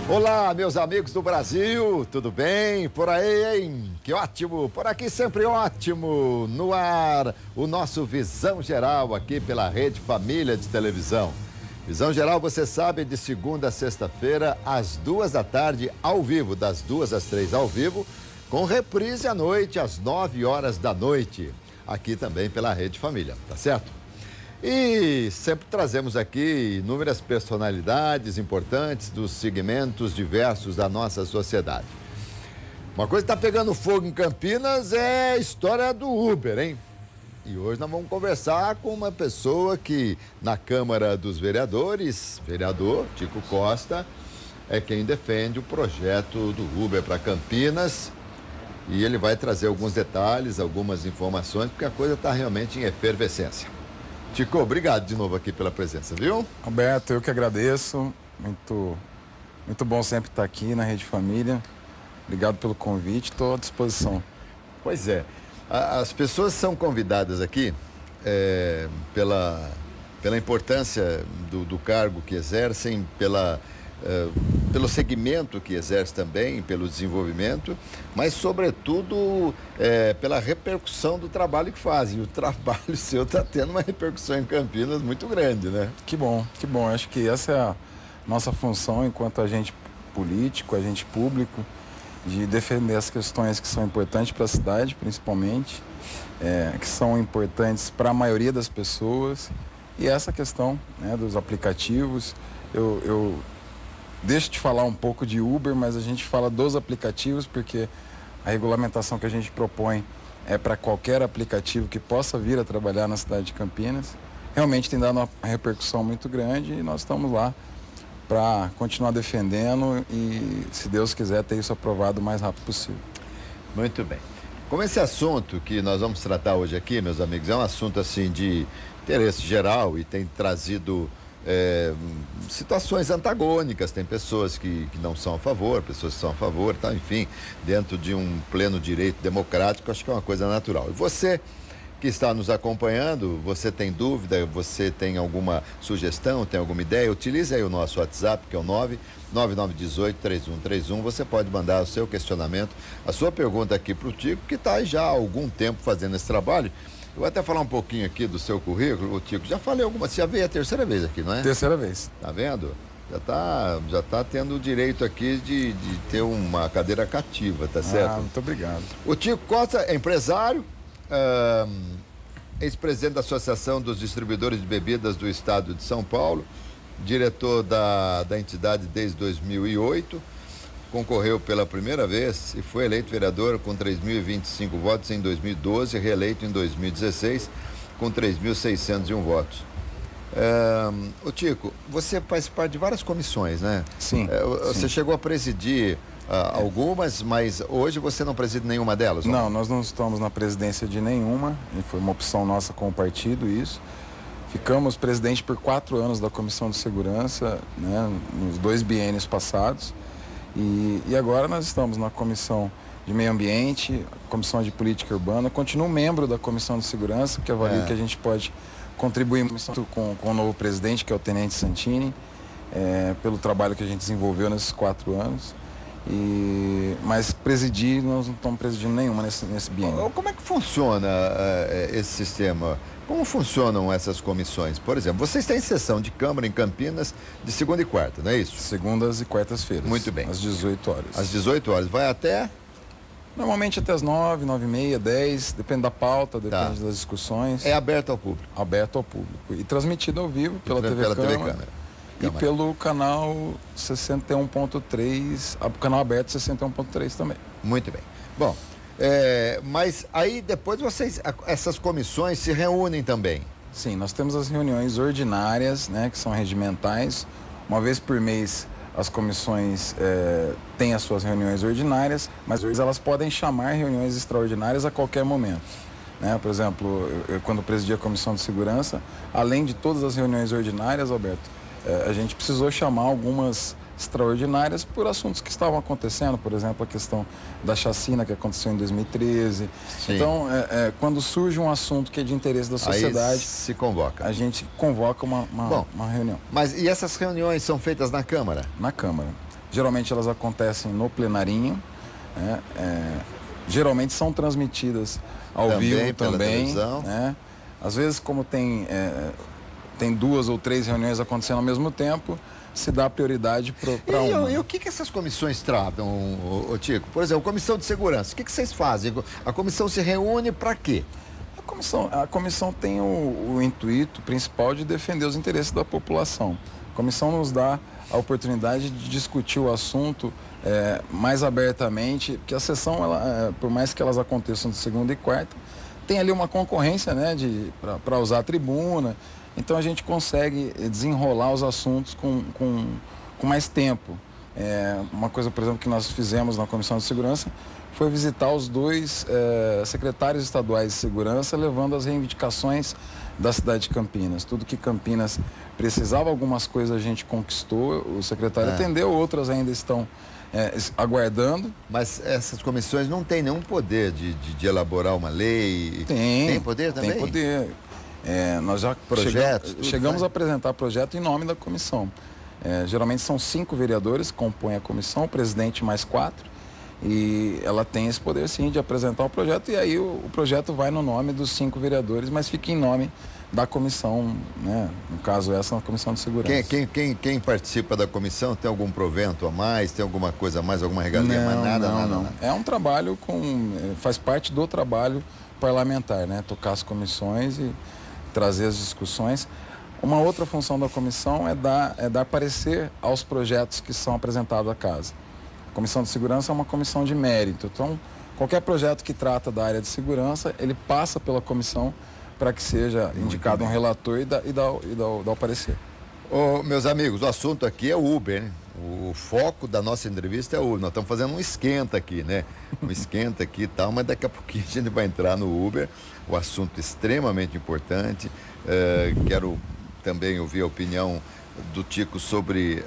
Olá, meus amigos do Brasil, tudo bem? Por aí, hein? Que ótimo! Por aqui sempre ótimo! No ar, o nosso Visão Geral aqui pela Rede Família de Televisão. Visão Geral, você sabe, de segunda a sexta-feira, às 2 da tarde, ao vivo, das 2 às 3 ao vivo, com reprise à noite, às 9 horas da noite, aqui também pela Rede Família, tá certo? E sempre trazemos aqui inúmeras personalidades importantes dos segmentos diversos da nossa sociedade. Uma coisa que está pegando fogo em Campinas é a história do Uber, hein? E hoje nós vamos conversar com uma pessoa que na Câmara dos Vereadores, vereador Tico Costa, é quem defende o projeto do Uber para Campinas. E ele vai trazer alguns detalhes, algumas informações, porque a coisa está realmente em efervescência. Tico, obrigado de novo aqui pela presença, viu? Alberto, eu que agradeço. Muito bom sempre estar aqui na Rede Família. Obrigado pelo convite, estou à disposição. Pois é. As pessoas são convidadas aqui pela importância do cargo que exercem, pelo segmento que exerce também, pelo desenvolvimento, mas, sobretudo, pela repercussão do trabalho que fazem. O trabalho seu está tendo uma repercussão em Campinas muito grande, né? Que bom, que bom. Acho que essa é a nossa função enquanto agente político, agente público, de defender as questões que são importantes para a cidade, principalmente, que são importantes para a maioria das pessoas. E essa questão, né, dos aplicativos, eu deixo de falar um pouco de Uber, mas a gente fala dos aplicativos porque a regulamentação que a gente propõe é para qualquer aplicativo que possa vir a trabalhar na cidade de Campinas. Realmente tem dado uma repercussão muito grande e nós estamos lá para continuar defendendo e, se Deus quiser, ter isso aprovado o mais rápido possível. Muito bem. Como esse assunto que nós vamos tratar hoje aqui, meus amigos, é um assunto assim de interesse geral e tem trazido situações antagônicas, tem pessoas que não são a favor, pessoas que são a favor, tá? Enfim, dentro de um pleno direito democrático, acho que é uma coisa natural. E você que está nos acompanhando, você tem dúvida, você tem alguma sugestão, tem alguma ideia, utilize aí o nosso WhatsApp, que é o 99918-3131, você pode mandar o seu questionamento, a sua pergunta aqui para o Tico, que está já há algum tempo fazendo esse trabalho. Eu vou até falar um pouquinho aqui do seu currículo, Tico. Já falei algumas, você já veio a terceira vez aqui, não é? Terceira vez. Tá vendo? Já tá tendo o direito aqui de ter uma cadeira cativa, tá certo? Muito obrigado. O Tico Costa é empresário, ex-presidente da Associação dos Distribuidores de Bebidas do Estado de São Paulo, diretor da entidade desde 2008, concorreu pela primeira vez e foi eleito vereador com 3.025 votos em 2012, reeleito em 2016 com 3.601 votos. O Tico, você faz parte de várias comissões, né? Sim. Você chegou a presidir algumas, mas hoje você não preside nenhuma delas? Não, nós não estamos na presidência de nenhuma, e foi uma opção nossa com o partido isso. Ficamos presidente por 4 anos da Comissão de Segurança, né, nos 2 biênios passados. E agora nós estamos na Comissão de Meio Ambiente, Comissão de Política Urbana. Continuo membro da Comissão de Segurança, porque avalio que a gente pode contribuir com o novo presidente, que é o Tenente Santini, pelo trabalho que a gente desenvolveu nesses 4 anos. Mas presidir, nós não estamos presidindo nenhuma nesse biênio. Como é que funciona esse sistema? Como funcionam essas comissões? Por exemplo, vocês têm sessão de Câmara em Campinas de segunda e quarta, não é isso? Segundas e quartas-feiras. Muito bem. Às 18 horas. Às 18 horas. Vai até? Normalmente até as 9, 9h30, 10, depende da pauta, depende das discussões. É aberto ao público? Aberto ao público. E transmitido ao vivo pela TV Câmara. E pelo canal 61.3, o canal aberto 61.3 também. Muito bem. Bom, mas aí depois essas comissões se reúnem também? Sim, nós temos as reuniões ordinárias, né, que são regimentais. Uma vez por mês as comissões têm as suas reuniões ordinárias, mas elas podem chamar reuniões extraordinárias a qualquer momento. Né? Por exemplo, eu quando presidi a Comissão de Segurança, além de todas as reuniões ordinárias, Alberto, a gente precisou chamar algumas extraordinárias por assuntos que estavam acontecendo, por exemplo, a questão da chacina que aconteceu em 2013. Sim. Então, quando surge um assunto que é de interesse da sociedade, aí se convoca. A gente convoca uma reunião. Mas e essas reuniões são feitas na Câmara? Na Câmara. Geralmente elas acontecem no plenarinho, né? Geralmente são transmitidas ao Também vivo pela também, televisão. né? Às vezes, como tem 2 ou 3 reuniões acontecendo ao mesmo tempo, se dá prioridade para uma. E o que essas comissões tratam, Tico? Por exemplo, comissão de segurança, o que vocês fazem? A comissão se reúne para quê? A comissão tem o intuito principal de defender os interesses da população. A comissão nos dá a oportunidade de discutir o assunto mais abertamente, porque a sessão, por mais que elas aconteçam de segunda e quarta, tem ali uma concorrência, né, para usar a tribuna. Então a gente consegue desenrolar os assuntos com mais tempo. Uma coisa, por exemplo, que nós fizemos na Comissão de Segurança foi visitar os 2 secretários estaduais de segurança, levando as reivindicações da cidade de Campinas. Tudo que Campinas precisava, algumas coisas a gente conquistou, o secretário atendeu, outras ainda estão aguardando. Mas essas comissões não têm nenhum poder de elaborar uma lei? Tem poder também? Tem poder. Nós já chegamos a apresentar projeto em nome da comissão. Geralmente são 5 vereadores que compõem a comissão, o presidente mais 4. E ela tem esse poder, sim, de apresentar o projeto. E aí o projeto vai no nome dos 5 vereadores, mas fica em nome da comissão, né? No caso, essa é uma comissão de segurança. Quem participa da comissão tem algum provento a mais? Tem alguma coisa a mais, alguma regalia? Nada. É um trabalho faz parte do trabalho parlamentar, né? Tocar as comissões e trazer as discussões. Uma outra função da comissão é dar parecer aos projetos que são apresentados à casa. A Comissão de Segurança é uma comissão de mérito. Então, qualquer projeto que trata da área de segurança, ele passa pela comissão para que seja indicado um relator e dá o parecer. Meus amigos, o assunto aqui é o Uber, né? O foco da nossa entrevista é o Uber. Nós estamos fazendo um esquenta aqui, né? Um esquenta aqui e tal, mas daqui a pouquinho a gente vai entrar no Uber. O assunto extremamente importante. Quero também ouvir a opinião do Tico sobre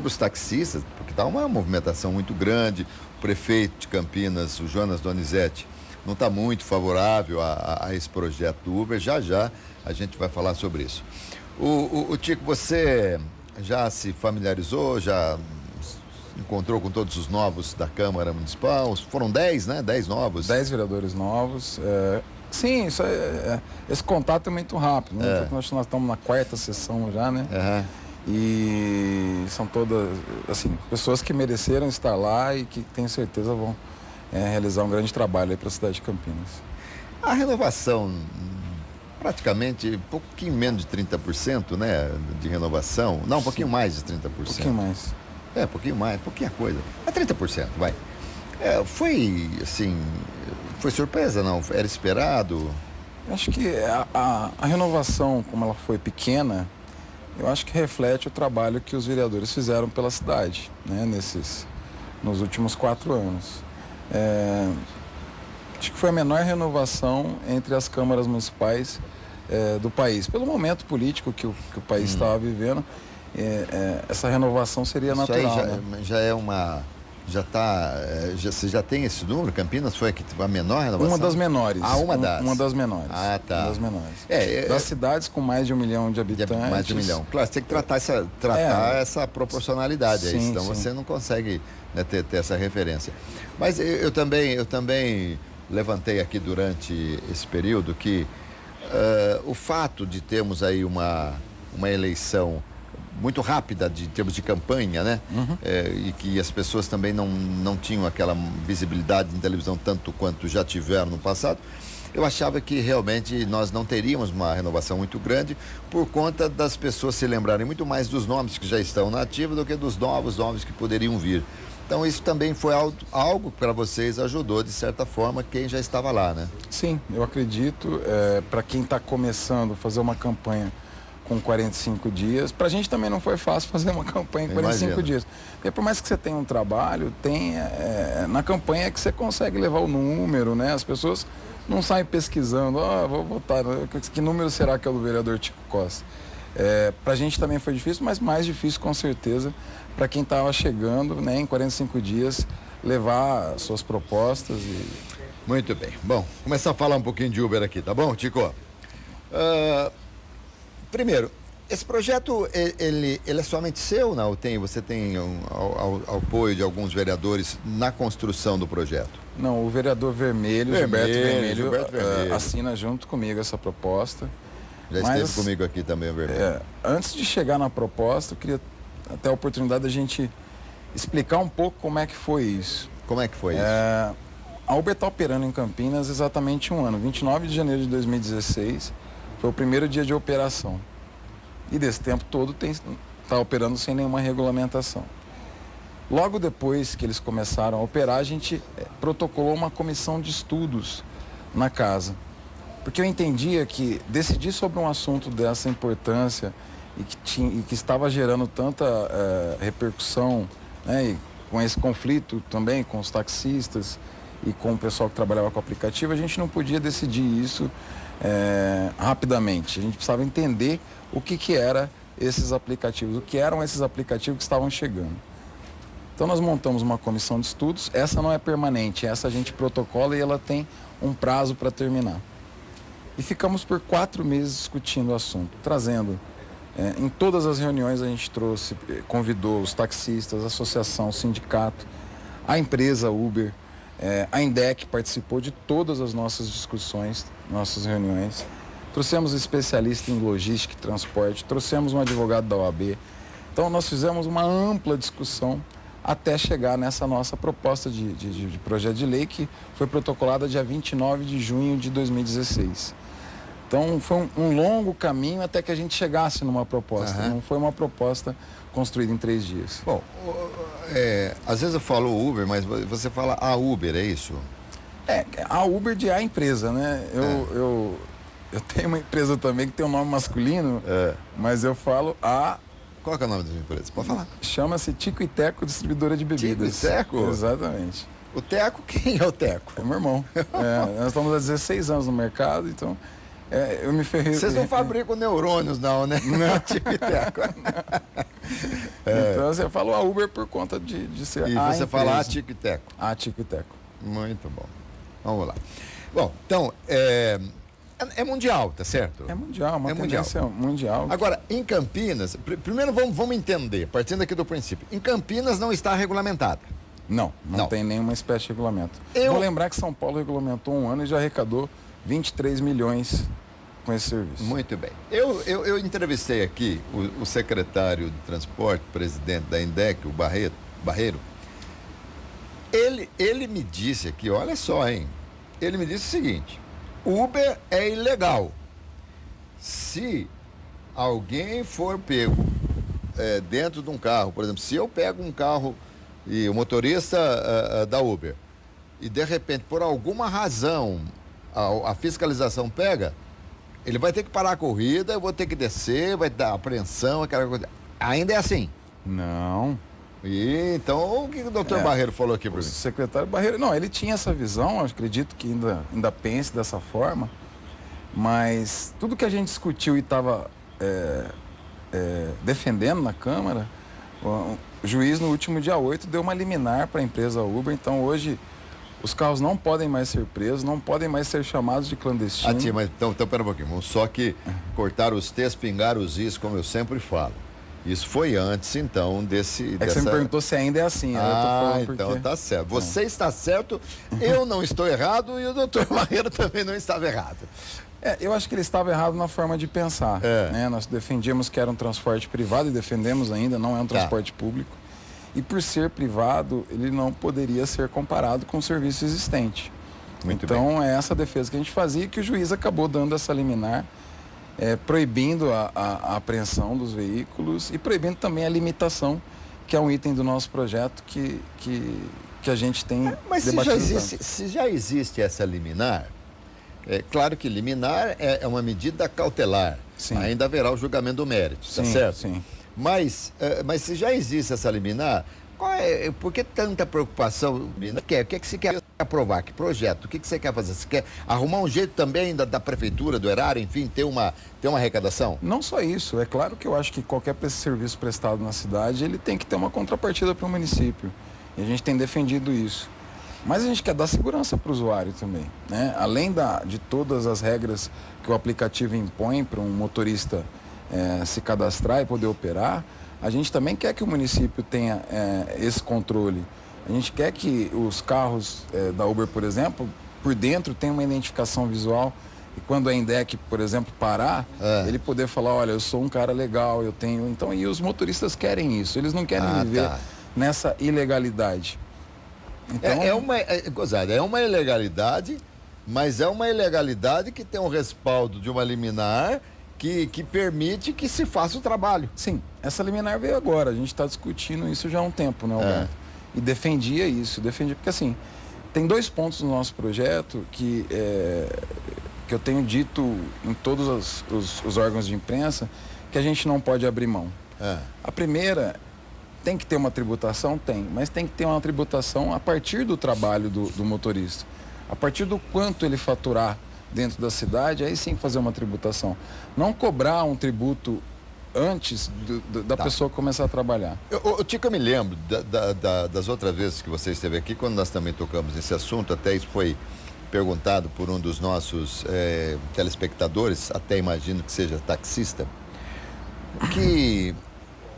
os taxistas, porque está uma movimentação muito grande. O prefeito de Campinas, o Jonas Donizete, não está muito favorável a esse projeto do Uber. Já a gente vai falar sobre isso. O Tico, você já se familiarizou, já encontrou com todos os novos da Câmara Municipal? Foram 10, né? 10 novos. 10 vereadores novos. Sim, esse contato é muito rápido, né? Nós estamos na 4ª sessão já, né? E são todas, assim, pessoas que mereceram estar lá e que tenho certeza vão realizar um grande trabalho aí para a cidade de Campinas. A renovação, praticamente um pouquinho menos de 30%, né? De renovação. Não, um pouquinho mais de 30%. Um pouquinho mais. Um pouquinho mais, pouquinha coisa. Mas 30%, vai. Foi, assim, foi surpresa, não? Era esperado? Eu acho que a renovação, como ela foi pequena, eu acho que reflete o trabalho que os vereadores fizeram pela cidade, né? Nos últimos 4 anos. Acho que foi a menor renovação entre as câmaras municipais do país. Pelo momento político que o país estava vivendo, essa renovação seria natural. Aí já é uma... Você já tem esse número? Campinas foi a menor renovação? Uma das menores. Uma das? Uma das menores. Tá. Uma das menores. Das cidades com mais de 1 milhão de habitantes. Mais de 1 milhão. Claro, você tem que tratar essa proporcionalidade aí, senão você não consegue, né, ter essa referência. Mas eu também levantei aqui durante esse período que o fato de termos aí uma eleição muito rápida em termos de campanha, né? E que as pessoas também não tinham aquela visibilidade em televisão tanto quanto já tiveram no passado. Eu achava que realmente nós não teríamos uma renovação muito grande por conta das pessoas se lembrarem muito mais dos nomes que já estão na ativa do que dos novos nomes que poderiam vir. Então isso também foi algo que para vocês ajudou de certa forma quem já estava lá, né? Sim, eu acredito. Para quem está começando a fazer uma campanha com 45 dias. Para a gente também não foi fácil fazer uma campanha em 45 dias. Porque por mais que você tenha um trabalho, na campanha é que você consegue levar o número, né? As pessoas não saem pesquisando, vou votar, que número será que é o do vereador Tico Costa? Para a gente também foi difícil, mas mais difícil com certeza para quem estava chegando, né, em 45 dias, levar suas propostas. Muito bem. Bom, começar a falar um pouquinho de Uber aqui, tá bom, Tico? Primeiro, Esse projeto, ele é somente seu, não? Você tem apoio de alguns vereadores na construção do projeto? Não, o vereador Gilberto Vermelho, Vermelho. assina junto comigo essa proposta. Já esteve comigo aqui também, o Vermelho. Antes de chegar na proposta, eu queria ter a oportunidade da gente explicar um pouco como é que foi isso. Como é que foi isso? A Uber está operando em Campinas exatamente um ano. 29 de janeiro de 2016 foi o primeiro dia de operação. E desse tempo todo está operando sem nenhuma regulamentação. Logo depois que eles começaram a operar, a gente protocolou uma comissão de estudos na casa. Porque eu entendia que decidir sobre um assunto dessa importância e que estava gerando tanta repercussão, né, e com esse conflito também com os taxistas e com o pessoal que trabalhava com o aplicativo, a gente não podia decidir isso rapidamente. A gente precisava entender o que eram esses aplicativos, o que eram esses aplicativos que estavam chegando. Então nós montamos uma comissão de estudos, essa não é permanente, essa a gente protocola e ela tem um prazo para terminar. E ficamos por 4 meses discutindo o assunto, trazendo, em todas as reuniões a gente convidou os taxistas, a associação, o sindicato, a empresa Uber, a INDEC participou de todas as nossas discussões, nossas reuniões. Trouxemos especialista em logística e transporte, trouxemos um advogado da OAB. Então nós fizemos uma ampla discussão até chegar nessa nossa proposta de projeto de lei que foi protocolada dia 29 de junho de 2016. Então foi um longo caminho até que a gente chegasse numa proposta. Não foi uma proposta construída em 3 dias. Bom, às vezes eu falo Uber, mas você fala a Uber, é isso? A Uber de a empresa, né? Eu tenho uma empresa também que tem um nome masculino, mas eu falo a... Qual que é o nome da empresa? Pode falar. Chama-se Tico e Teco, distribuidora de bebidas. Tico e Teco? Exatamente. O Teco, quem é o Teco? É meu irmão. Nós estamos há 16 anos no mercado, então eu me ferrei. Vocês não fabricam neurônios, não, né? Não. Tico e Teco. Então você falou a Uber por conta de ser e a você empresa. fala a Tico e Teco. A Tico e Teco. Muito bom. Vamos lá. Bom, então, é mundial, tá certo? É mundial, uma tendência mundial. Agora, em Campinas, primeiro vamos entender, partindo aqui do princípio. Em Campinas não está regulamentado. Não tem nenhuma espécie de regulamento. Vou lembrar que São Paulo regulamentou um ano e já arrecadou 23 milhões com esse serviço. Muito bem. Eu entrevistei aqui o secretário de Transporte, presidente da INDEC, o Barreiro. Ele me disse aqui, olha só, hein? Ele me disse o seguinte: Uber é ilegal. Se alguém for pego dentro de um carro, por exemplo, se eu pego um carro e o motorista da Uber e de repente, por alguma razão, a fiscalização pega, ele vai ter que parar a corrida, eu vou ter que descer, vai dar apreensão, aquela coisa. Ainda é assim? Não. E então, o que o doutor Barreiro falou aqui para mim? O secretário Barreiro, não, ele tinha essa visão, eu acredito que ainda pense dessa forma, mas tudo que a gente discutiu e estava defendendo na Câmara, o juiz no último dia 8 deu uma liminar para a empresa Uber, então hoje os carros não podem mais ser presos, não podem mais ser chamados de clandestino. Tia, mas então pera um pouquinho, vamos só que cortar os T's, pingar os I's, como eu sempre falo. Isso foi antes, então, dessa... que você me perguntou se ainda é assim. Então tá certo. Você está certo, eu não estou errado e o doutor Barreiro também não estava errado. Eu acho que ele estava errado na forma de pensar. Né? Nós defendíamos que era um transporte privado e defendemos ainda, não é um transporte público. E por ser privado, ele não poderia ser comparado com o serviço existente. Muito então, bem. é essa defesa que a gente fazia, que o juiz acabou dando essa liminar, proibindo a apreensão dos veículos e proibindo também a limitação, que é um item do nosso projeto que a gente tem debatido. Mas se já existe essa liminar, claro que liminar é uma medida cautelar. Sim. Ainda haverá o julgamento do mérito, tá certo? Sim. Mas se já existe essa liminar, por que tanta preocupação? O que é que você quer aprovar? Que projeto? O que você quer fazer? Você quer arrumar um jeito também da prefeitura, do erário, enfim, ter uma arrecadação? Não só isso. É claro que eu acho que qualquer serviço prestado na cidade, ele tem que ter uma contrapartida para o município. E a gente tem defendido isso. Mas a gente quer dar segurança para o usuário também, né? Além de todas as regras que o aplicativo impõe para um motorista se cadastrar e poder operar, a gente também quer que o município tenha esse controle. A gente quer que os carros da Uber, por exemplo, por dentro tenham uma identificação visual. E quando a Indec, por exemplo, parar, ele poder falar, olha, eu sou um cara legal, eu tenho... Então, e os motoristas querem isso, eles não querem viver nessa ilegalidade. Então... É uma ilegalidade, mas é uma ilegalidade que tem um respaldo de uma liminar que permite que se faça o trabalho. Sim, essa liminar veio agora, a gente está discutindo isso já há um tempo, né, Alberto? E defendia isso, porque assim, tem 2 pontos no nosso projeto que eu tenho dito em todos os órgãos de imprensa que a gente não pode abrir mão. A primeira, tem que ter uma tributação? Tem, mas tem que ter uma tributação a partir do trabalho do motorista. A partir do quanto ele faturar dentro da cidade, aí sim fazer uma tributação. Não cobrar um tributo antes da pessoa começar a trabalhar. Tico, eu me lembro das outras vezes que você esteve aqui, quando nós também tocamos nesse assunto, até isso foi perguntado por um dos nossos telespectadores, até imagino que seja taxista, que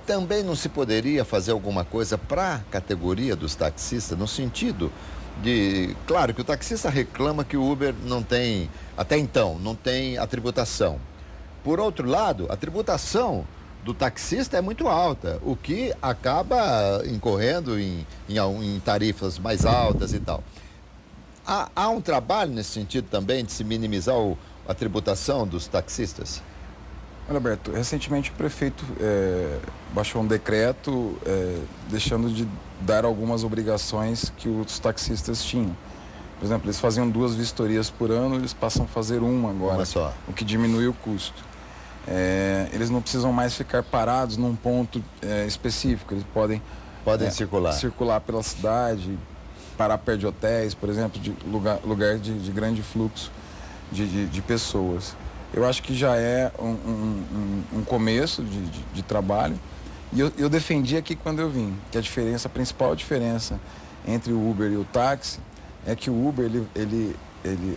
também não se poderia fazer alguma coisa para a categoria dos taxistas, no sentido de... Claro que o taxista reclama que o Uber não tem, até então, não tem a tributação. Por outro lado, a tributação do taxista é muito alta, o que acaba incorrendo em tarifas mais altas e tal. Há um trabalho nesse sentido também de se minimizar a tributação dos taxistas? Olha, Alberto, recentemente o prefeito baixou um decreto deixando de dar algumas obrigações que os taxistas tinham. Por exemplo, eles faziam 2 vistorias por ano, eles passam a fazer uma agora, o que diminui o custo. Eles não precisam mais ficar parados num ponto específico, eles podem circular pela cidade, parar perto de hotéis, por exemplo, de lugar de grande fluxo de pessoas. Eu acho que já é um começo de trabalho. E eu defendi aqui quando eu vim, que a principal diferença entre o Uber e o táxi é que o Uber, ele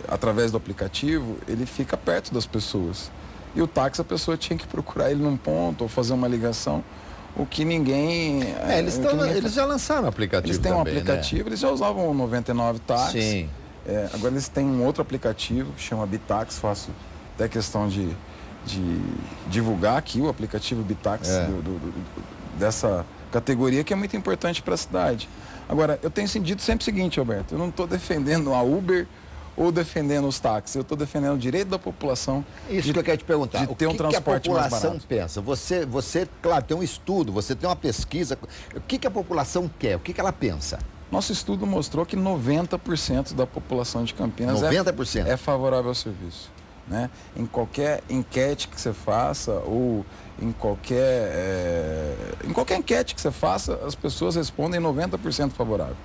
através do aplicativo, ele fica perto das pessoas. E o táxi, a pessoa tinha que procurar ele num ponto ou fazer uma ligação, o que ninguém... Eles já lançaram o aplicativo. Eles têm também, um aplicativo, né? Eles já usavam o 99 Táxi. Sim. Agora eles têm um outro aplicativo que chama Bitax, faço até questão de divulgar aqui o aplicativo Bitax dessa categoria, que é muito importante para a cidade. Agora, eu tenho dito sempre o seguinte, Alberto, eu não estou defendendo a Uber ou defendendo os táxis, eu estou defendendo o direito da população. Isso que eu quero te perguntar. De ter um transporte mais barato. O que a população pensa? Você, claro, tem um estudo, você tem uma pesquisa. O que a população quer? O que ela pensa? Nosso estudo mostrou que 90% da população de Campinas 90%? É favorável ao serviço. Né? Em qualquer enquete que você faça ou em qualquer enquete que você faça, as pessoas respondem 90% favorável.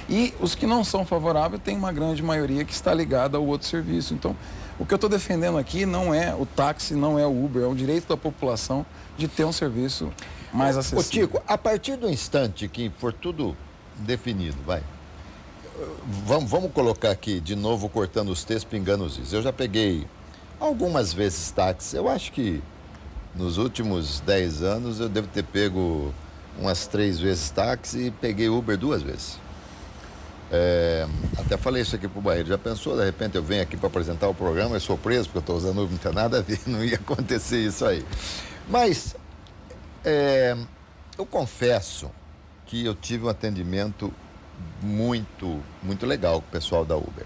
E os que não são favoráveis, tem uma grande maioria que está ligada ao outro serviço. Então, o que eu estou defendendo aqui não é o táxi, não é o Uber, é o direito da população de ter um serviço mais acessível. Tico, a partir do instante que for tudo definido, vamos colocar aqui de novo, cortando os textos, pingando os is. Eu já peguei algumas vezes táxi. Eu acho que nos últimos 10 anos eu devo ter pego umas 3 vezes táxi e peguei Uber 2 vezes. Até falei isso aqui pro Barreiro. Já pensou, de repente eu venho aqui para apresentar o programa, eu sou preso porque eu estou usando Uber, não tem nada a ver, não ia acontecer isso aí. Mas eu confesso que eu tive um atendimento muito, muito legal com o pessoal da Uber.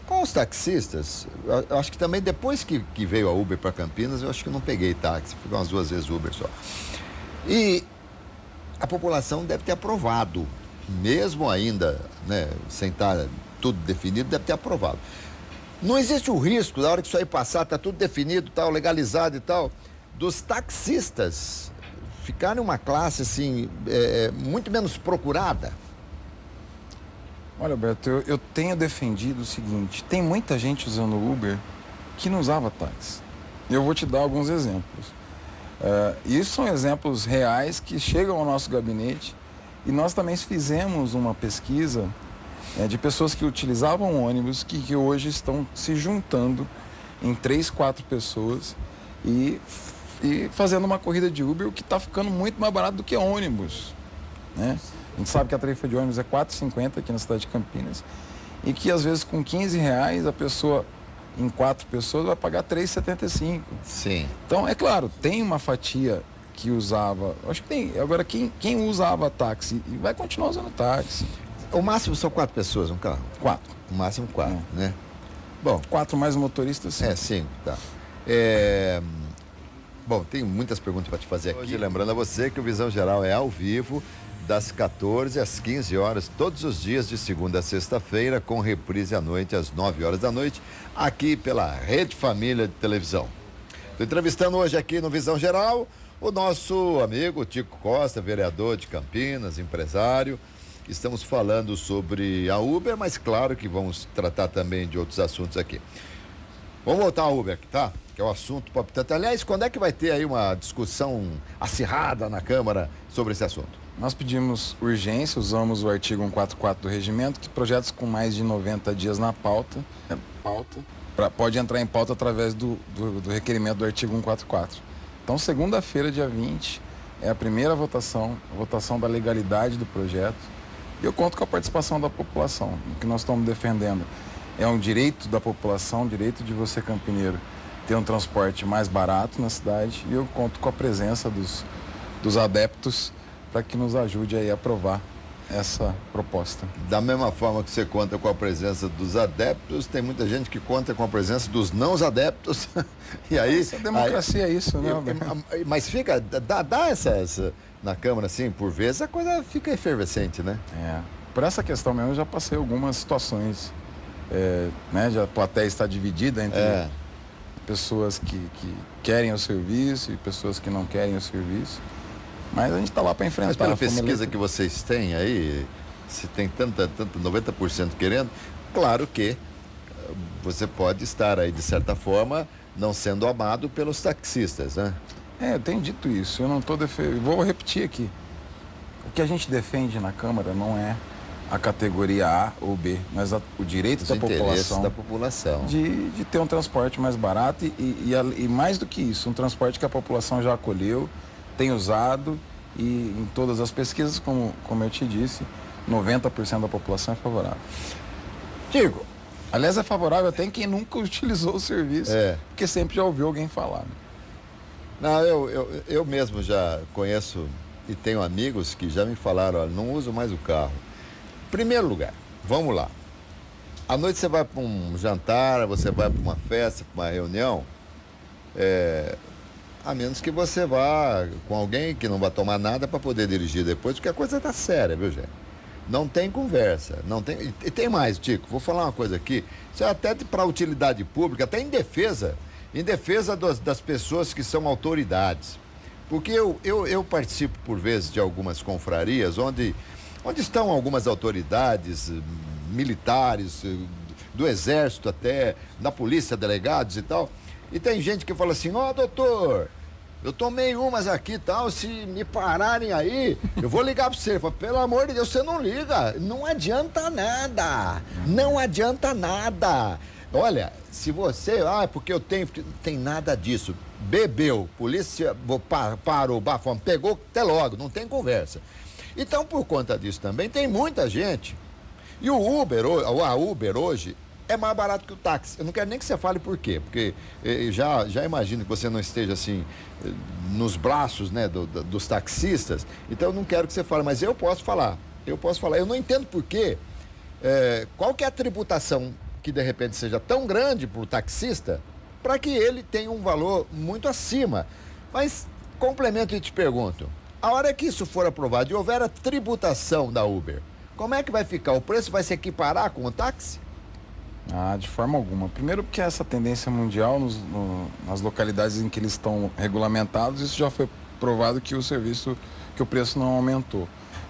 Com os taxistas, eu acho que também depois que veio a Uber para Campinas, eu acho que eu não peguei táxi, fui umas 2 vezes Uber só. E a população deve ter aprovado, mesmo ainda, né, sem estar tudo definido, deve ter aprovado. Não existe o risco, na hora que isso aí passar, está tudo definido, tal, legalizado e tal, dos taxistas ficarem uma classe assim, muito menos procurada? Olha, Alberto, eu tenho defendido o seguinte, tem muita gente usando o Uber que não usava táxi. Eu vou te dar alguns exemplos. Isso são exemplos reais que chegam ao nosso gabinete e nós também fizemos uma pesquisa de pessoas que utilizavam ônibus que hoje estão se juntando em 3, 4 pessoas e e fazendo uma corrida de Uber, o que está ficando muito mais barato do que ônibus, né? A gente sabe que a tarifa de ônibus é R$ 4,50 aqui na cidade de Campinas e que às vezes com R$ 15 a pessoa, em 4 pessoas, vai pagar R$ 3,75. Sim. Então, é claro, tem uma fatia que usava, acho que tem, agora quem usava táxi vai continuar usando táxi. O máximo são 4 pessoas no carro? 4. O máximo 4, né? Bom. 4 mais motoristas, sim. 5, tá. Bom, tem muitas perguntas para te fazer aqui. Hoje, lembrando a você que o Visão Geral é ao vivo, das 14 às 15 horas, todos os dias de segunda a sexta-feira, com reprise à noite, às 9 horas da noite, aqui pela Rede Família de Televisão. Estou entrevistando hoje aqui no Visão Geral o nosso amigo Tico Costa, vereador de Campinas, empresário. Estamos falando sobre a Uber, mas claro que vamos tratar também de outros assuntos aqui. Vamos voltar ao Uber, tá? Que é o assunto palpitante. Aliás, quando é que vai ter aí uma discussão acirrada na Câmara sobre esse assunto? Nós pedimos urgência, usamos o artigo 144 do regimento, que projetos com mais de 90 dias na pauta pode entrar em pauta através do requerimento do artigo 144. Então, segunda-feira, dia 20, é a primeira votação, a votação da legalidade do projeto. E eu conto com a participação da população. O que nós estamos defendendo é um direito da população, direito de você, campineiro, ter um transporte mais barato na cidade. E eu conto com a presença dos adeptos para que nos ajude aí a aprovar essa proposta. Da mesma forma que você conta com a presença dos adeptos, tem muita gente que conta com a presença dos não adeptos. E aí, essa democracia é isso, né? Mas fica, dá essa na Câmara, assim, por vezes a coisa fica efervescente, né? Por essa questão mesmo, eu já passei algumas situações, né? Já a plateia está dividida entre pessoas que querem o serviço e pessoas que não querem o serviço. Mas a gente está lá para enfrentar. Mas pela pesquisa que vocês têm aí, se tem tanto 90% querendo, claro que você pode estar aí, de certa forma, não sendo amado pelos taxistas, né? Eu tenho dito isso, eu não estou defendendo. Vou repetir aqui. O que a gente defende na Câmara não é a categoria A ou B, mas o direito da população de ter um transporte mais barato e mais do que isso, um transporte que a população já acolheu, tem usado e em todas as pesquisas, como eu te disse, 90% da população é favorável. Digo, aliás, é favorável até em quem nunca utilizou o serviço, porque sempre já ouviu alguém falar. Não, eu mesmo já conheço e tenho amigos que já me falaram, olha, não uso mais o carro. Primeiro lugar, vamos lá. À noite você vai para um jantar, você vai para uma festa, para uma reunião, a menos que você vá com alguém que não vai tomar nada para poder dirigir depois, porque a coisa está séria, viu, gente? Não tem conversa, não tem... E tem mais, Tico, vou falar uma coisa aqui, isso é até para utilidade pública, até em defesa das pessoas que são autoridades. Porque eu participo, por vezes, de algumas confrarias onde estão algumas autoridades militares, do Exército até, da polícia, delegados e tal, e tem gente que fala assim, doutor, eu tomei umas aqui e tal, se me pararem aí, eu vou ligar para você. Falo, pelo amor de Deus, você não liga, não adianta nada, não adianta nada. Olha, se você, porque eu tenho, não tem nada disso. Bebeu, polícia parou, bafão, pegou, até logo, não tem conversa. Então, por conta disso também, tem muita gente. E a Uber hoje é mais barato que o táxi. Eu não quero nem que você fale por quê, porque já imagino que você não esteja assim nos braços, né, dos taxistas, então eu não quero que você fale, mas eu posso falar. Eu não entendo por quê. Qual que é a tributação que de repente seja tão grande para o taxista, para que ele tenha um valor muito acima. Mas complemento e te pergunto, a hora que isso for aprovado e houver a tributação da Uber, como é que vai ficar? O preço vai se equiparar com o táxi? De forma alguma. Primeiro porque essa tendência mundial, nas localidades em que eles estão regulamentados, isso já foi provado que o preço não aumentou.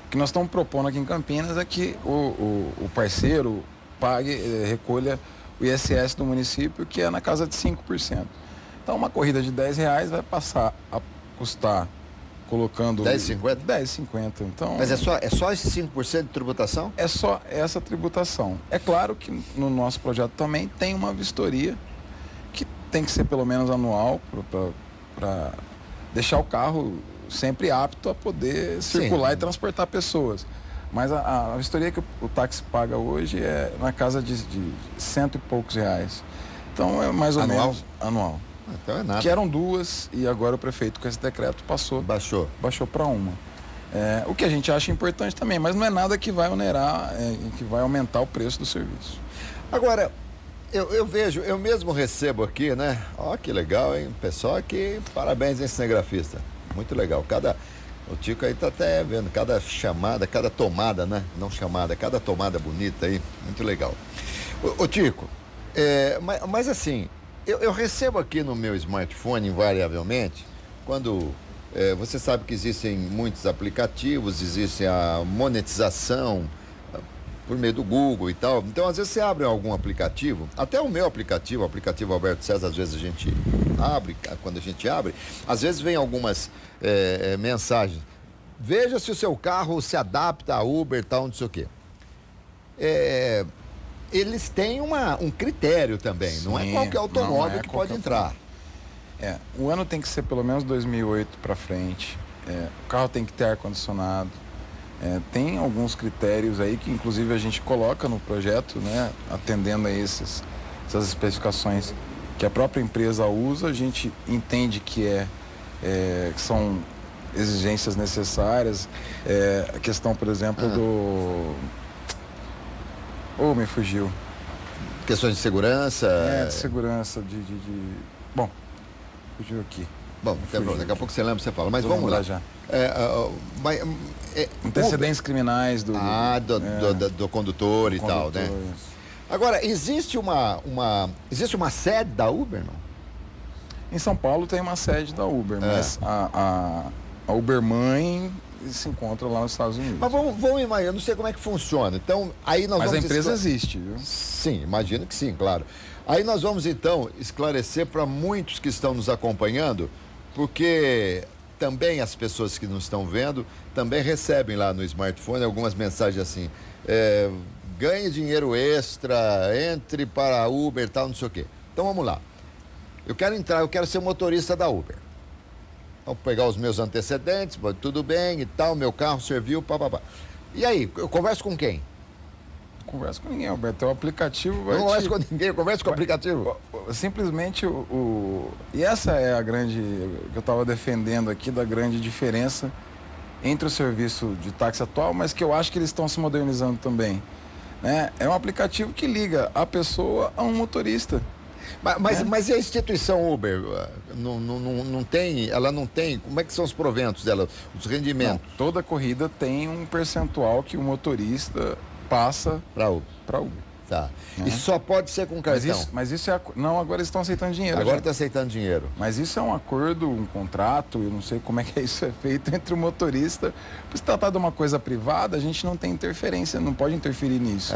O que nós estamos propondo aqui em Campinas é que o parceiro recolha o ISS do município, que é na casa de 5%. Então, uma corrida de R$10 vai passar a custar, colocando... R$10,50? R$10,50. Então, mas é só esse 5% de tributação? É só essa tributação. É claro que no nosso projeto também tem uma vistoria que tem que ser pelo menos anual para deixar o carro sempre apto a poder circular e transportar pessoas. Mas a vistoria que o táxi paga hoje é na casa de cento e poucos reais. Então é mais ou menos anual. Então é nada. Que eram 2 e agora o prefeito com esse decreto baixou para 1. O que a gente acha importante também, mas não é nada que vai onerar, que vai aumentar o preço do serviço. Agora, eu vejo, eu mesmo recebo aqui, né? Ó, que legal, hein? Pessoal aqui, parabéns, hein, cinegrafista. Muito legal. O Tico aí tá até vendo cada chamada, cada tomada, né? Não chamada, cada tomada bonita aí. Muito legal. Ô Tico, mas assim, eu recebo aqui no meu smartphone, invariavelmente, quando você sabe que existem muitos aplicativos, existe a monetização por meio do Google e tal. Então, às vezes você abre algum aplicativo, até o meu aplicativo, o aplicativo Alberto César, às vezes a gente abre, quando a gente abre, às vezes vem algumas mensagens. Veja se o seu carro se adapta a Uber, tal, não sei o quê. Eles têm um critério também, sim, não é qualquer automóvel que pode entrar. O ano tem que ser pelo menos 2008 para frente, o carro tem que ter ar-condicionado, tem alguns critérios aí que inclusive a gente coloca no projeto, né, atendendo a essas especificações que a própria empresa usa, a gente entende que são exigências necessárias, a questão, por exemplo, me fugiu. Questões de segurança? De segurança, Bom, fugiu aqui. Bom, daqui a pouco você lembra, você fala. Mas vamos lá. Já. Antecedentes criminais do condutor e tal, né? Isso. Agora, existe uma sede da Uber, não? Em São Paulo tem uma sede da Uber, mas a Uber mãe se encontra lá nos Estados Unidos. Mas vamos imaginar, eu não sei como é que funciona. Então, aí nós Mas vamos... a empresa existe, viu? Sim, imagino que sim, claro. Aí nós vamos, então, esclarecer para muitos que estão nos acompanhando, porque também as pessoas que nos estão vendo também recebem lá no smartphone algumas mensagens assim, ganhe dinheiro extra, entre para a Uber, tal, não sei o quê. Então, vamos lá. Eu quero ser motorista da Uber. Vou pegar os meus antecedentes, tudo bem e tal, meu carro serviu, papapá. E aí, eu converso com quem? Converso com ninguém, Alberto. O aplicativo vai. Não converso com ninguém, eu converso com o aplicativo. Simplesmente E essa é a grande. Que eu estava defendendo aqui, da grande diferença entre o serviço de táxi atual, mas que eu acho que eles estão se modernizando também. Né? É um aplicativo que liga a pessoa a um motorista. Mas e a instituição Uber? Não tem, ela não tem, como é que são os proventos dela, os rendimentos? Não, toda corrida tem um percentual que o motorista passa para Uber. Tá. E só pode ser com cartão? Mas isso não, agora eles estão aceitando dinheiro. Agora está aceitando dinheiro. Mas isso é um acordo, um contrato, eu não sei como é que isso é feito entre o motorista. Por se tratar de uma coisa privada, a gente não tem interferência, não pode interferir nisso.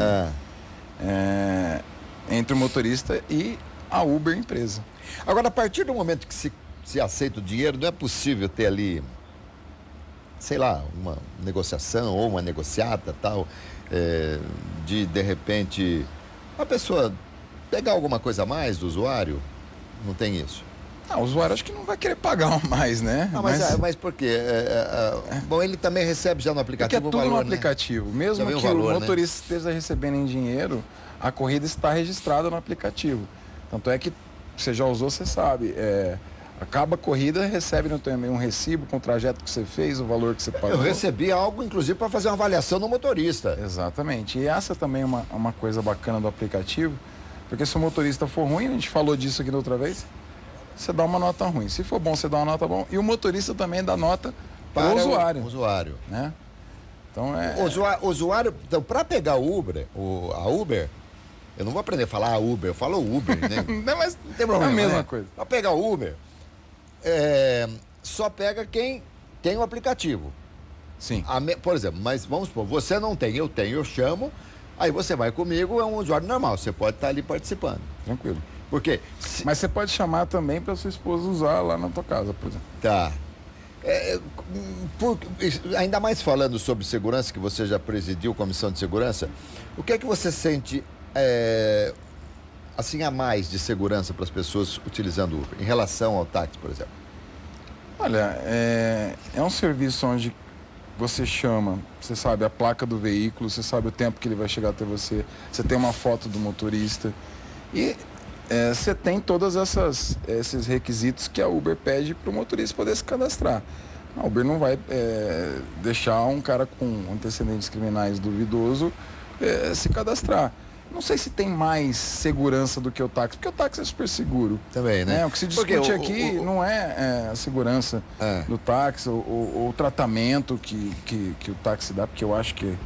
Entre o motorista e a Uber empresa. Agora, a partir do momento que se aceita o dinheiro, não é possível ter ali, sei lá, uma negociação ou uma negociata, tal, de repente, a pessoa pegar alguma coisa a mais do usuário? Não tem isso? O usuário acho que não vai querer pagar mais, né? Não, mas por quê? Bom, ele também recebe já no aplicativo porque é tudo o valor, no aplicativo. Né? Mesmo que valor, o motorista esteja recebendo em dinheiro, a corrida está registrada no aplicativo. Tanto é que você já usou, você sabe. Acaba a corrida, recebe no também um recibo com o trajeto que você fez, o valor que você pagou. Eu recebi algo, inclusive, para fazer uma avaliação no motorista. Exatamente. E essa também é uma coisa bacana do aplicativo, porque se o motorista for ruim, a gente falou disso aqui da outra vez, você dá uma nota ruim. Se for bom, você dá uma nota bom. E o motorista também dá nota para o usuário. Né? Então usuário, então, para pegar a Uber, eu não vou aprender a falar Uber, eu falo Uber, né? Mas não tem problema, é a mesma coisa. Para pegar o Uber, só pega quem tem o aplicativo. Sim. Por exemplo, mas vamos supor, você não tem, eu tenho, eu chamo, aí você vai comigo, é um usuário normal, você pode estar ali participando. Tranquilo. Porque... Mas você pode chamar também para sua esposa usar lá na tua casa, por exemplo. Tá. Ainda mais falando sobre segurança, que você já presidiu comissão de segurança, o que é que você sente assim a mais de segurança para as pessoas utilizando o Uber, em relação ao táxi, por exemplo? Olha, é um serviço onde você chama, você sabe a placa do veículo, você sabe o tempo que ele vai chegar até você, você tem uma foto do motorista e você tem todos esses requisitos que a Uber pede para o motorista poder se cadastrar. A Uber não vai deixar um cara com antecedentes criminais duvidoso se cadastrar. Não sei se tem mais segurança do que o táxi, porque o táxi é super seguro. Também, né? O que se discute aqui não é a segurança do táxi, ou o tratamento que o táxi dá, porque eu acho que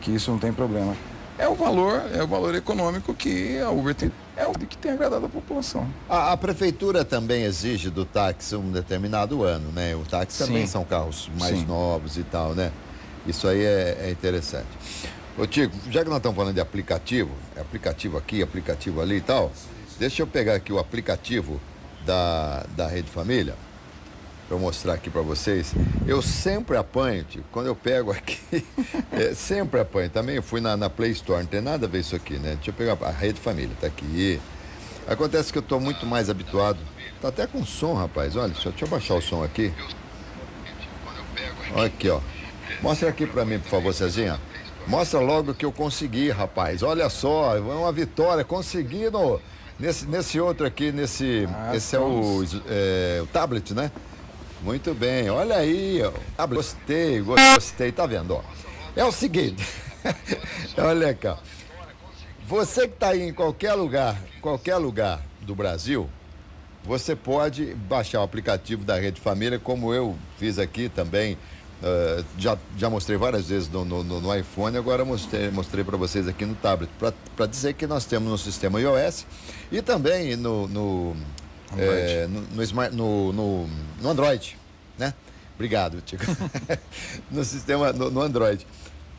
isso não tem problema. É o valor econômico que a Uber tem, o que tem agradado a população. A prefeitura também exige do táxi um determinado ano, né? O táxi também são carros mais novos e tal, né? Isso aí é interessante. Ô Tico, já que nós estamos falando de aplicativo aqui, aplicativo ali e tal, deixa eu pegar aqui o aplicativo da Rede Família, para eu mostrar aqui para vocês. Eu sempre apanho, Tico, quando eu pego aqui, sempre apanho. Também eu fui na Play Store, não tem nada a ver isso aqui, né? Deixa eu pegar a Rede Família, tá aqui. Acontece que eu estou muito mais habituado, tá até com som, rapaz, olha, deixa eu baixar o som aqui. Olha aqui, ó. Mostra aqui para mim, por favor, Cezinha. Mostra logo que eu consegui, rapaz. Olha só, é uma vitória. Consegui nesse outro aqui, esse é o tablet, né? Muito bem, olha aí. Ó. Gostei, tá vendo? Ó. É o seguinte, olha cá. Você que está aí em qualquer lugar do Brasil, você pode baixar o aplicativo da Rede Família, como eu fiz aqui também. Já mostrei várias vezes no iPhone, agora mostrei para vocês aqui no tablet, para dizer que nós temos no sistema iOS e também no Android, né? Obrigado, Tico. no Android.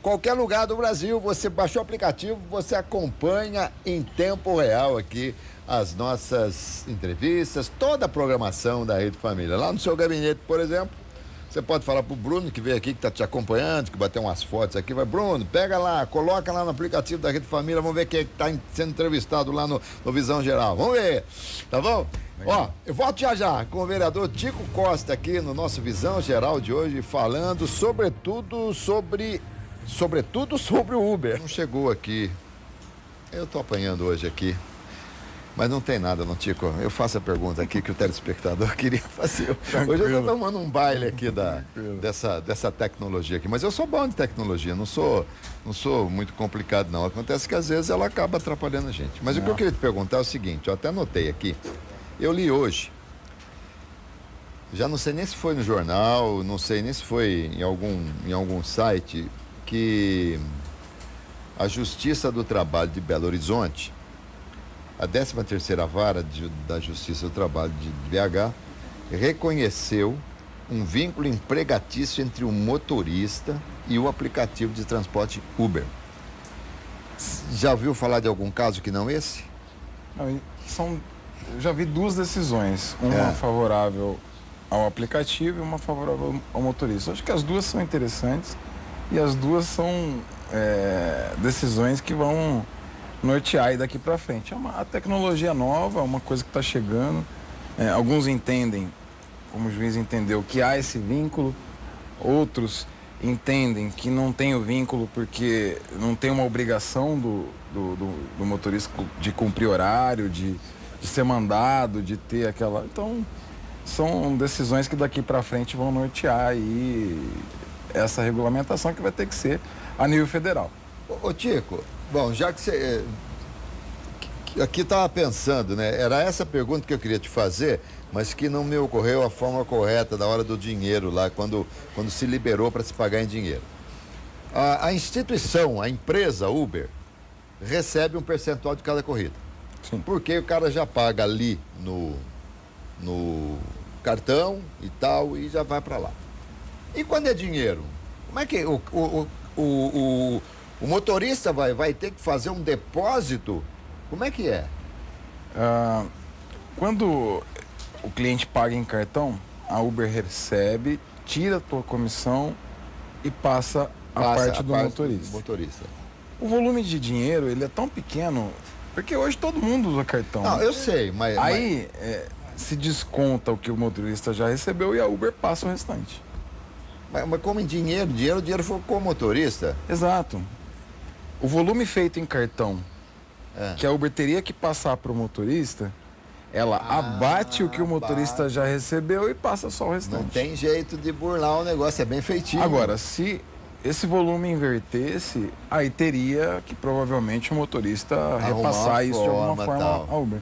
Qualquer lugar do Brasil, você baixou o aplicativo, você acompanha em tempo real aqui as nossas entrevistas, toda a programação da Rede Família. Lá no seu gabinete, por exemplo, você pode falar pro Bruno, que veio aqui, que está te acompanhando, que bateu umas fotos aqui, vai, Bruno, pega lá, coloca lá no aplicativo da Rede Família, vamos ver quem é que está sendo entrevistado lá no Visão Geral. Vamos ver, tá bom? Ó, eu volto já com o vereador Tico Costa aqui no nosso Visão Geral de hoje, falando sobretudo sobre o Uber. Não chegou aqui, eu tô apanhando hoje aqui. Mas não tem nada, não, Tico. Eu faço a pergunta aqui que o telespectador queria fazer. Hoje eu estou tomando um baile aqui dessa tecnologia aqui. Mas eu sou bom de tecnologia, não sou muito complicado, não. Acontece que às vezes ela acaba atrapalhando a gente. Mas o que eu queria te perguntar é o seguinte, eu até anotei aqui. Eu li hoje, já não sei nem se foi no jornal, não sei nem se foi em algum site, que a Justiça do Trabalho de Belo Horizonte, a 13ª Vara da Justiça do Trabalho de BH, reconheceu um vínculo empregatício entre o motorista e o aplicativo de transporte Uber. Já ouviu falar de algum caso que não esse? Eu já vi duas decisões, uma favorável ao aplicativo e uma favorável ao motorista. Acho que as duas são interessantes e as duas são decisões que vão nortear aí daqui para frente. A tecnologia nova, é uma coisa que está chegando. Alguns entendem, como o juiz entendeu, que há esse vínculo. Outros entendem que não tem o vínculo porque não tem uma obrigação do motorista de cumprir horário, de ser mandado, de ter aquela... Então, são decisões que daqui para frente vão nortear aí essa regulamentação que vai ter que ser a nível federal. Ô Tico, bom, já que você aqui estava pensando, né? Era essa pergunta que eu queria te fazer, mas que não me ocorreu a forma correta da hora do dinheiro lá, quando se liberou para se pagar em dinheiro. A instituição, a empresa Uber, recebe um percentual de cada corrida. Sim. Porque o cara já paga ali no cartão e tal, e já vai para lá. E quando é dinheiro? Como é que o motorista vai ter que fazer um depósito? Como é que é? Quando o cliente paga em cartão, a Uber recebe, tira a tua comissão e passa a parte do motorista. O volume de dinheiro, ele é tão pequeno, porque hoje todo mundo usa cartão. Não, eu sei, mas... Aí, se desconta o que o motorista já recebeu e a Uber passa o restante. Mas como em dinheiro, o dinheiro foi com o motorista. Exato. O volume feito em cartão, que a Uber teria que passar para o motorista, ela abate o que o motorista já recebeu e passa só o restante. Não tem jeito de burlar o negócio, é bem feitinho. Agora, se esse volume invertesse, aí teria que provavelmente o motorista repassar isso de alguma forma à Uber.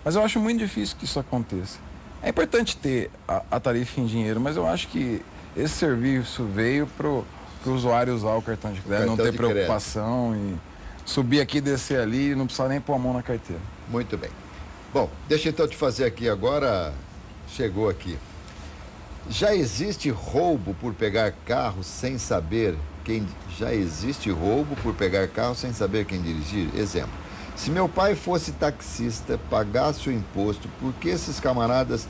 Mas eu acho muito difícil que isso aconteça. É importante ter a tarifa em dinheiro, mas eu acho que esse serviço veio para o usuário usar o cartão de crédito, não ter preocupação e subir aqui, descer ali e não precisar nem pôr a mão na carteira. Muito bem. Bom, deixa então te fazer aqui agora, chegou aqui. Já existe roubo por pegar carro sem saber quem... Já existe roubo por pegar carro sem saber quem dirigir? Exemplo, se meu pai fosse taxista, pagasse o imposto, por que esses camaradas...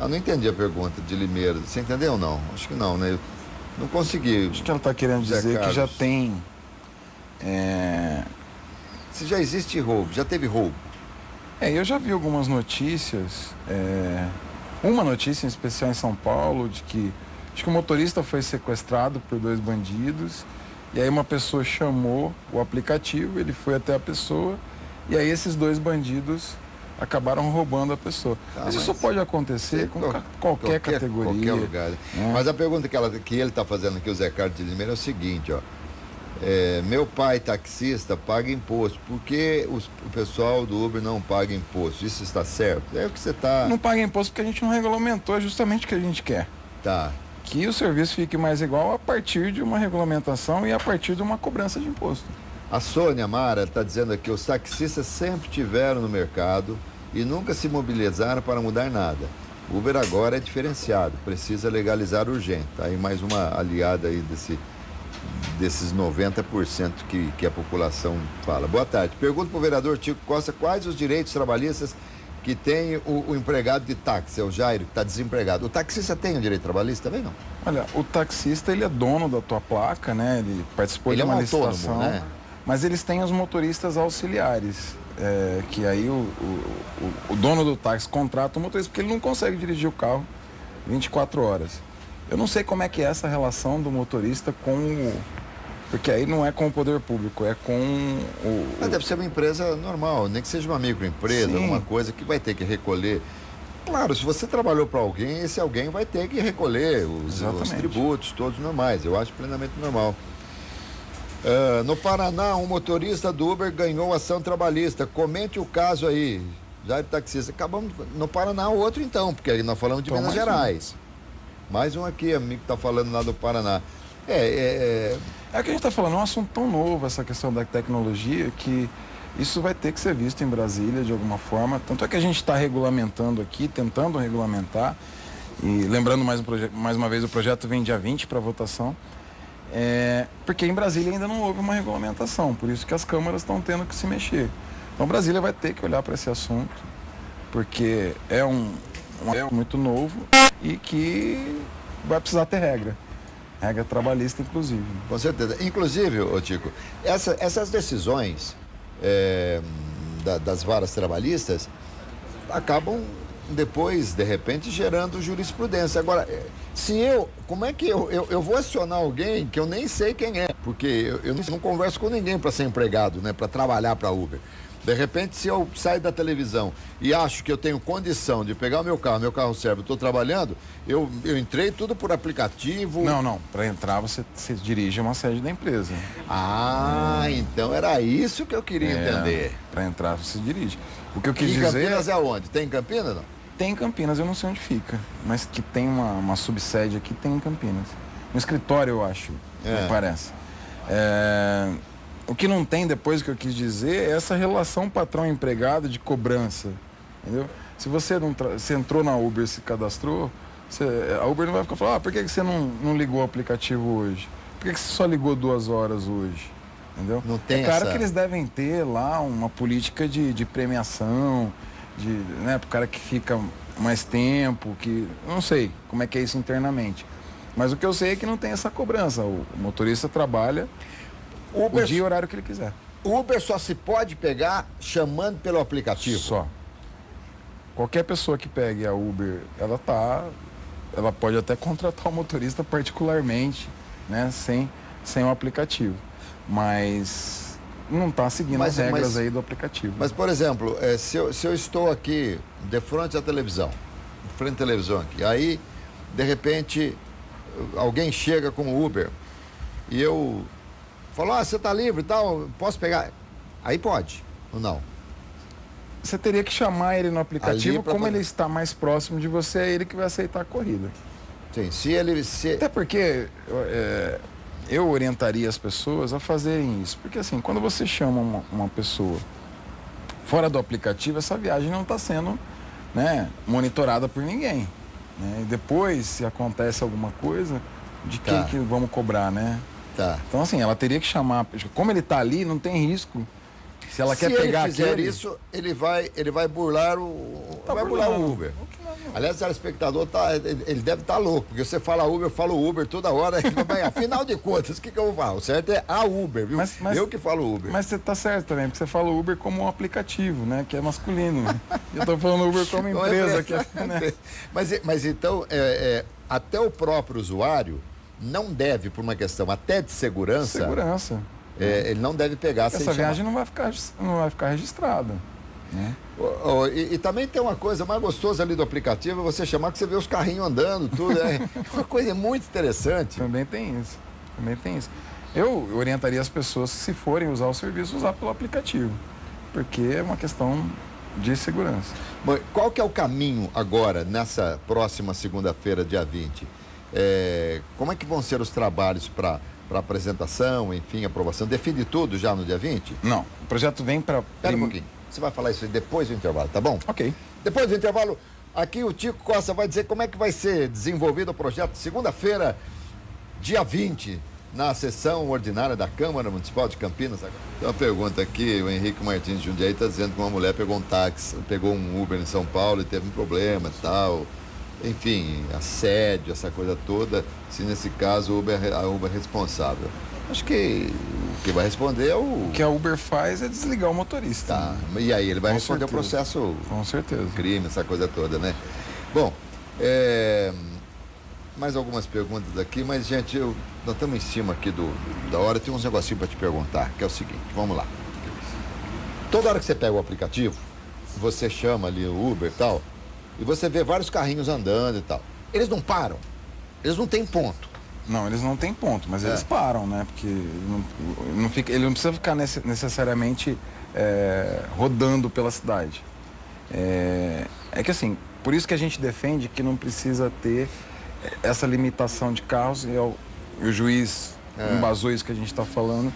Ah, não entendi a pergunta de Limeira. Você entendeu ou não? Acho que não, né? Eu não consegui. Acho que ela está querendo dizer que já tem... Se já existe roubo, já teve roubo. Eu já vi algumas notícias, uma notícia em especial em São Paulo, de que acho que o motorista foi sequestrado por 2 bandidos, e aí uma pessoa chamou o aplicativo, ele foi até a pessoa, e aí esses 2 bandidos acabaram roubando a pessoa. Mas isso pode acontecer com qualquer categoria. Qualquer lugar. Né? Mas a pergunta que ele está fazendo aqui, o Zé Carlos de Limeira, é o seguinte, ó. Meu pai taxista paga imposto, por que o pessoal do Uber não paga imposto? Isso está certo? É o que você está... Não paga imposto porque a gente não regulamentou, é justamente o que a gente quer. Tá. Que o serviço fique mais igual a partir de uma regulamentação e a partir de uma cobrança de imposto. A Sônia Mara está dizendo aqui, os taxistas sempre tiveram no mercado e nunca se mobilizaram para mudar nada. O Uber agora é diferenciado, precisa legalizar urgente. Tá aí mais uma aliada aí desses 90% que a população fala. Boa tarde. Pergunto para o vereador Tico Costa quais os direitos trabalhistas que tem o empregado de táxi, é o Jairo, que está desempregado. O taxista tem o direito trabalhista também, não? Olha, o taxista, ele é dono da tua placa, né? Ele participou de uma licitação, né? Mas eles têm os motoristas auxiliares, que aí o dono do táxi contrata o motorista, porque ele não consegue dirigir o carro 24 horas. Eu não sei como é que é essa relação do motorista com o... Porque aí não é com o poder público, é com o... Mas deve ser uma empresa normal, nem que seja uma microempresa, alguma coisa que vai ter que recolher. Claro, se você trabalhou para alguém, esse alguém vai ter que recolher os tributos, todos normais. Eu acho plenamente normal. No Paraná, um motorista do Uber ganhou ação trabalhista. Comente o caso aí. Já é taxista. Acabamos no Paraná, o outro então, porque aí nós falamos de Minas Gerais. Mais um aqui, amigo que está falando lá do Paraná. É que a gente está falando, é um assunto tão novo, essa questão da tecnologia, que isso vai ter que ser visto em Brasília de alguma forma. Tanto é que a gente está regulamentando aqui, tentando regulamentar. E lembrando mais uma vez, o projeto vem dia 20 para votação. Porque em Brasília ainda não houve uma regulamentação, por isso que as câmaras estão tendo que se mexer. Então Brasília vai ter que olhar para esse assunto, porque é um muito novo e que vai precisar ter regra trabalhista, inclusive. Com certeza. Inclusive, ô Tico, essas decisões das varas trabalhistas acabam depois, de repente, gerando jurisprudência. Agora, como é que eu vou acionar alguém que eu nem sei quem é? Porque eu não converso com ninguém para ser empregado, né? Para trabalhar para Uber. De repente, se eu sair da televisão e acho que eu tenho condição de pegar o meu carro serve, eu estou trabalhando, eu entrei tudo por aplicativo. Não. Para entrar, você dirige uma sede da empresa. Então era isso que eu queria entender. Para entrar, você dirige. O que eu quis dizer... Campinas é onde? Tem em Campinas, não? Tem em Campinas, eu não sei onde fica, mas que tem uma subsede aqui, tem em Campinas. No escritório, eu acho, me parece. O que não tem, depois que eu quis dizer, é essa relação patrão-empregado de cobrança, entendeu? Se você você entrou na Uber e se cadastrou, a Uber não vai ficar falando, por que você não ligou o aplicativo hoje? Por que você só ligou 2 horas hoje? Entendeu? Não tem claro que eles devem ter lá uma política de premiação, pro cara que fica mais tempo, que não sei como é que é isso internamente. Mas o que eu sei é que não tem essa cobrança. O motorista trabalha o dia e o horário que ele quiser. O Uber só se pode pegar chamando pelo aplicativo? Só. qualquer pessoa que pegue a Uber, ela pode até contratar o motorista particularmente, né, sem o aplicativo, mas não está seguindo as regras aí do aplicativo. Mas, por exemplo, se eu estou aqui de frente à televisão, de frente à televisão aqui, aí, de repente, alguém chega com o Uber e eu falo, você está livre e tal, posso pegar? Aí pode, ou não? Você teria que chamar ele no aplicativo, como poder... ele está mais próximo de você, é ele que vai aceitar a corrida. Sim, se ele... Até porque eu orientaria as pessoas a fazerem isso. Porque assim, quando você chama uma pessoa fora do aplicativo, essa viagem não está sendo, né, monitorada por ninguém. Né? E depois, se acontece alguma coisa, de quem que vamos cobrar, né? Tá. Então assim, ela teria que chamar... Como ele está ali, não tem risco. Se ela quer pegar ele fizer isso, ele vai burlar o Uber. Aliás, o telespectador ele deve estar louco, porque você fala Uber, eu falo Uber toda hora. Afinal de contas, o que eu vou falar? O certo é a Uber, viu? Mas, eu que falo Uber. Mas você tá certo também, porque você fala Uber como um aplicativo, né? Que é masculino. Eu tô falando Uber como empresa. Que é, né? Mas então, até o próprio usuário não deve, por uma questão até de segurança... ele não deve pegar sem essa viagem não vai ficar registrada. Né? E também tem uma coisa mais gostosa ali do aplicativo, é você chamar que você vê os carrinhos andando, tudo. É uma coisa muito interessante. Também tem isso. Eu orientaria as pessoas, se forem usar o serviço, usar pelo aplicativo. Porque é uma questão de segurança. Bom, qual que é o caminho agora, nessa próxima segunda-feira, dia 20? Como é que vão ser os trabalhos para apresentação, enfim, aprovação? Define tudo já no dia 20? Não, o projeto vem para... Espera um pouquinho, você vai falar isso aí depois do intervalo, tá bom? Ok. Depois do intervalo, aqui o Tico Costa vai dizer como é que vai ser desenvolvido o projeto segunda-feira, dia 20, na sessão ordinária da Câmara Municipal de Campinas. Tem uma pergunta aqui, o Henrique Martins de Jundiaí está dizendo que uma mulher pegou um táxi, pegou um Uber em São Paulo e teve um problema e tal... Enfim, assédio, essa coisa toda, se nesse caso a Uber é responsável. Acho que o que vai responder é o que a Uber faz é desligar o motorista. Tá, né? E aí ele vai responder o processo... Com certeza. Crime, essa coisa toda, né? Bom, mais algumas perguntas aqui, mas, gente, nós estamos em cima aqui da hora, tem uns negocinhos para te perguntar, que é o seguinte, vamos lá. Toda hora que você pega o aplicativo, você chama ali o Uber e tal... E você vê vários carrinhos andando e tal. Eles não param. Eles não têm ponto. Não, eles não têm ponto, mas eles param, né? Porque ele não precisa ficar necessariamente rodando pela cidade. É que assim, por isso que a gente defende que não precisa ter essa limitação de carros. E o juiz embasou isso que a gente está falando.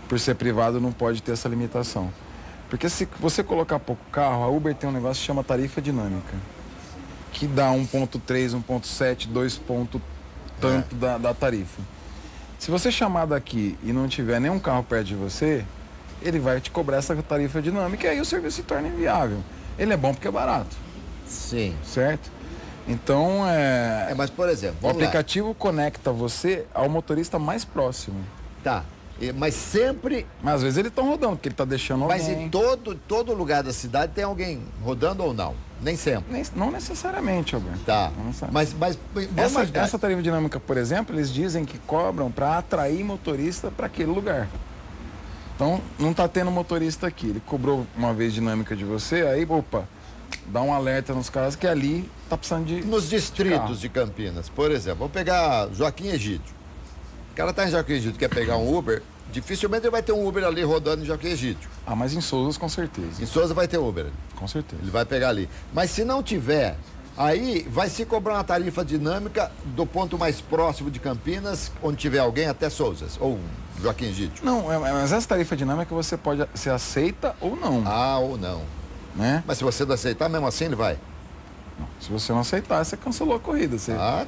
Por ser privado, não pode ter essa limitação. Porque se você colocar pouco carro, a Uber tem um negócio que chama tarifa dinâmica, que dá 1.3, 1.7, 2 pontos tanto da tarifa. Se você chamar daqui e não tiver nenhum carro perto de você, ele vai te cobrar essa tarifa dinâmica e aí o serviço se torna inviável. Ele é bom porque é barato. Sim. Certo? Então, mas, por exemplo, o aplicativo conecta você ao motorista mais próximo. Tá. Mas sempre... Mas às vezes eles estão rodando, porque ele está deixando alguém. Mas em todo lugar da cidade tem alguém rodando ou não? Nem sempre? Não necessariamente, Alberto. Tá. Mas essa tarifa dinâmica, por exemplo, eles dizem que cobram para atrair motorista para aquele lugar. Então, não está tendo motorista aqui. Ele cobrou uma vez dinâmica de você, aí, opa, dá um alerta nos caras que ali está precisando de... Nos distritos de Campinas, por exemplo, vamos pegar Joaquim Egídio. O cara está em Joaquim Egídio, quer pegar um Uber, dificilmente ele vai ter um Uber ali rodando em Joaquim Egídio. Ah, mas em Souza com certeza. Em Souza vai ter Uber. Com certeza. Ele vai pegar ali. Mas se não tiver, aí vai se cobrar uma tarifa dinâmica do ponto mais próximo de Campinas, onde tiver alguém, até Souzas, ou Joaquim Egídio. Não, mas essa tarifa dinâmica você aceita ou não. Ah, ou não. Né? Mas se você não aceitar, mesmo assim ele vai? Não, se você não aceitar, você cancelou a corrida.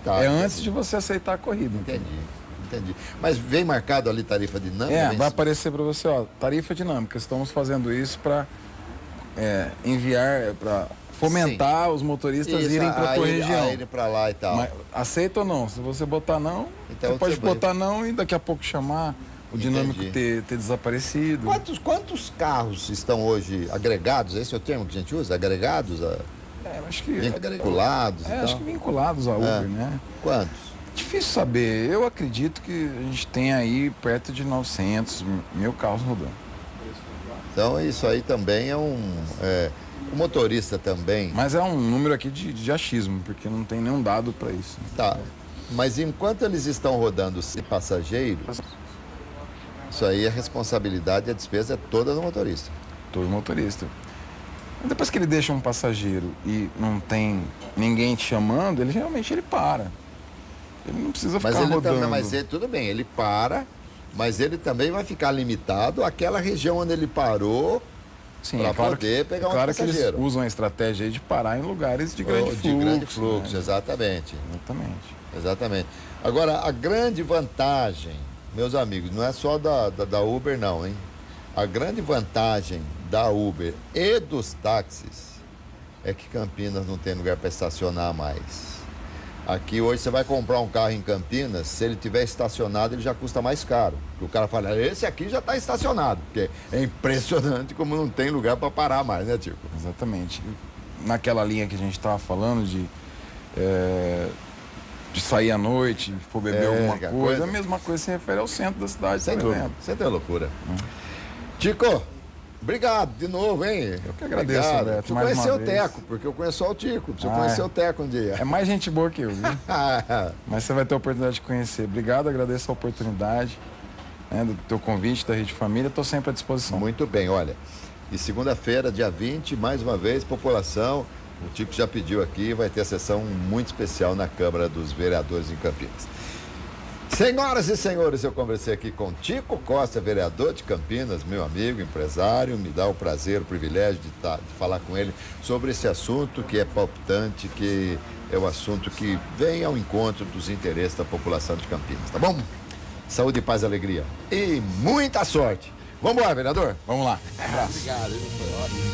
Tá. Antes de você aceitar a corrida. Entendi. Mas vem marcado ali tarifa dinâmica? Vai aparecer para você, tarifa dinâmica. Estamos fazendo isso para enviar, para fomentar os motoristas irem para a tua região. Irem para lá e tal. Mas aceita ou não? Se você botar não, então, você pode botar não e daqui a pouco chamar o dinâmico ter desaparecido. Quantos carros estão hoje agregados? Esse é o termo que a gente usa? Agregados? acho que... Vinculados e acho tal? que vinculados à Uber, né? Quantos? Difícil saber. Eu acredito que a gente tem aí perto de 900 mil carros rodando. Então isso aí também é o motorista também. Mas é um número aqui de achismo, porque não tem nenhum dado para isso. Tá. Mas enquanto eles estão rodando sem passageiros, isso aí a responsabilidade e a despesa é toda do motorista. Todo motorista. Depois que ele deixa um passageiro e não tem ninguém te chamando, ele realmente para. Ele não precisa ficar rodando. Mas ele, tudo bem, ele para, mas ele também vai ficar limitado àquela região onde ele parou para poder pegar um passageiro. Claro que eles usam a estratégia aí de parar em lugares de grande fluxo. De grande fluxo, né? Exatamente. Exatamente. Exatamente. Agora, a grande vantagem, meus amigos, não é só da Uber não, hein? A grande vantagem da Uber e dos táxis é que Campinas não tem lugar para estacionar mais. Aqui hoje você vai comprar um carro em Campinas, se ele tiver estacionado, ele já custa mais caro. Porque o cara fala, esse aqui já está estacionado. Porque é impressionante como não tem lugar para parar mais, né, Tico? Exatamente. Naquela linha que a gente estava falando de sair à noite, for beber alguma coisa, a mesma coisa se refere ao centro da cidade, sem dúvida. Centro é loucura. Tico, obrigado de novo, hein? Eu que agradeço, Beto. Preciso conhecer o Teco, porque eu conheço só o Tico. Preciso conhecer o Teco um dia. É mais gente boa que eu, viu? Mas você vai ter a oportunidade de conhecer. Obrigado, agradeço a oportunidade, né, do teu convite, da Rede Família. Estou sempre à disposição. Muito bem, olha. E segunda-feira, dia 20, mais uma vez, população, o Tico já pediu aqui, vai ter a sessão muito especial na Câmara dos Vereadores em Campinas. Senhoras e senhores, eu conversei aqui com Tico Costa, vereador de Campinas, meu amigo, empresário. Me dá o prazer, o privilégio de falar com ele sobre esse assunto que é palpitante, que é o assunto que vem ao encontro dos interesses da população de Campinas, tá bom? Saúde, paz e alegria. E muita sorte. Vamos lá, vereador? Vamos lá. Obrigado.